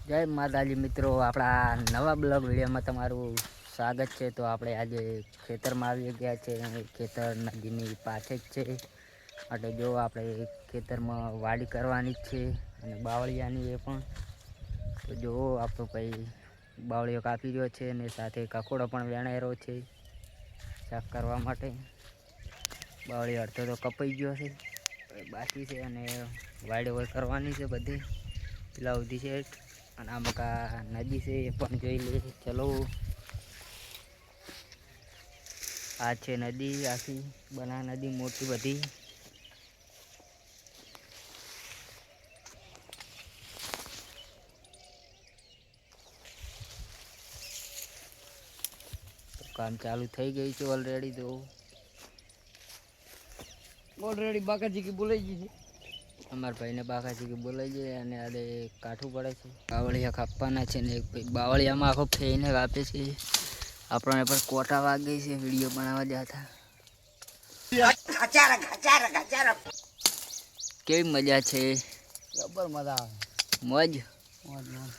જય માતાજી મિત્રો, આપણા નવા બ્લોગ વિડીયોમાં તમારું સ્વાગત છે। તો આપણે આજે ખેતરમાં આવી ગયા છે। ખેતર નદીની પાસે જ છે એટલે જો આપણે ખેતરમાં વાડી કરવાની જ છે અને બાવળિયાની એ પણ। તો જો આપણો ભાઈ બાવળિયો કાપી રહ્યો છે અને સાથે કકોડો પણ વેણાઈ રહ્યો છે શાક કરવા માટે। બાવળિયો અડધો તો કપાઈ ગયો છે, બાકી છે અને વાડી હોય કરવાની છે બધી પેલા સુધી છે। અને આ મકા નદી છે એ પણ જોઈ લે ચલો। આ છે નદી, આખી બના નદી મોટી બધી। કામ ચાલુ થઈ ગયું છે ઓલરેડી। તો ઓલરેડી બાકાજી की બોલાઈ ગઈ છે। અમારા ભાઈને બાકાજી કે બોલાઈ જાય અને આડે કાઠું પડે છે। બાવળિયા કાપવાના છે ને બાવળિયામાં આખો ફેઈને કાપે છે। આપણને પણ કોટા વાગે છે વિડીયો બનાવવા જતા। કેવી મજા છે? જબર મજા આવે, મોજ મોજ મોજ।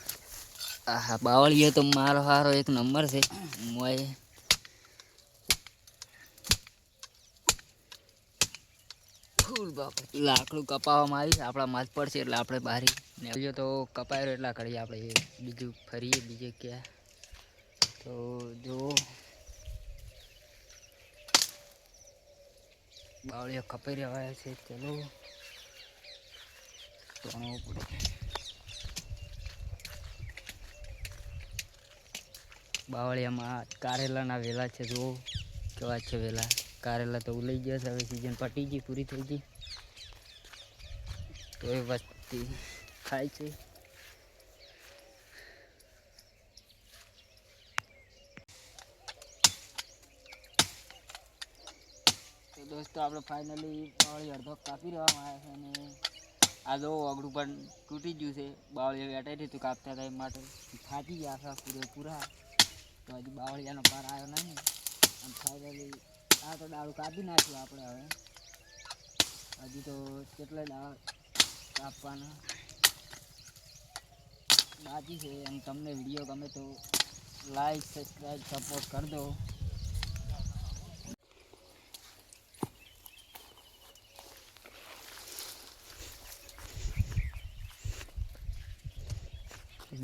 આહા, બાવળિયો તો મારો હારો એક નંબર છે। મોય ફૂલ બાપા લાકડું કપાવવામાં આવી આપણા માથ પડશે એટલે આપણે બારી ને તો કપાય રહ્યો એટલા કરીએ આપણે બીજું ફરીએ બીજે ક્યાં। તો જો બાવળિયા કપાઈ રહ્યા છે, ચલો તોડવો પડે। બાવળિયામાં કારેલાના વેલા છે, જો કેવા છે વેલા। કારેલા તો ઉલાઈ ગયા છે, હવે સીઝન પટી ગઈ, પૂરી થઈ ગઈ તો એ વસ્તી ખાય છે। તો દોસ્તો આપણે ફાઇનલી બાવળી અડધો કાપી રહેવામાં આવ્યા છે અને આ જો અગડું પણ તૂટી ગયું છે। બાવળિયા વેટાઈ હતું કાપતા હતા એ માટે થાકી ગયા આખા પૂરેપૂરા। તો હજી બાવળિયાનો પાર આવ્યો નહીં અને ફાઇનલી આ તો દાળું કાપી નાખ્યું આપણે। હવે હજી તો કેટલા દાળ કાપવાના બાકી છે। અને તમને વિડીયો ગમે તો લાઈક સબસ્ક્રાઈબ સપોર્ટ કરી દો।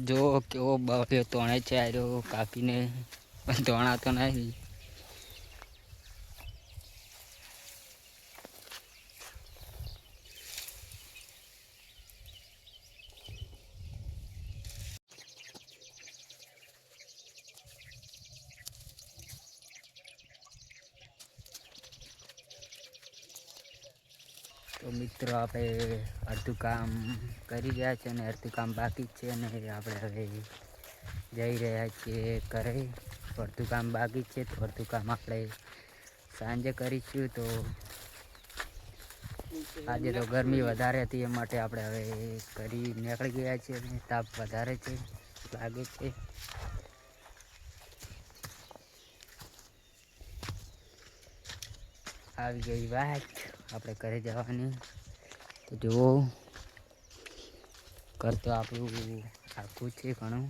જો કેવો બાવળિયો તોણે છે આર્યો કાપીને, પણ તોણાતો નહીં। તો મિત્રો આપણે અડધું કામ કરી રહ્યા છે અને અડધું કામ બાકી જ છે અને આપણે હવે જઈ રહ્યા છીએ ઘરે। અડધું કામ બાકી જ છે તો અડધું કામ આપણે સાંજે કરીશું। તો આજે તો ગરમી વધારે હતી એ માટે આપણે હવે કરી નીકળી ગયા છીએ અને તાપ વધારે છે લાગે છે। આવી ગઈ વાત આપણે ઘરે જવાની। તો જુઓ ઘર તો આપણું આખું છે ઘણું।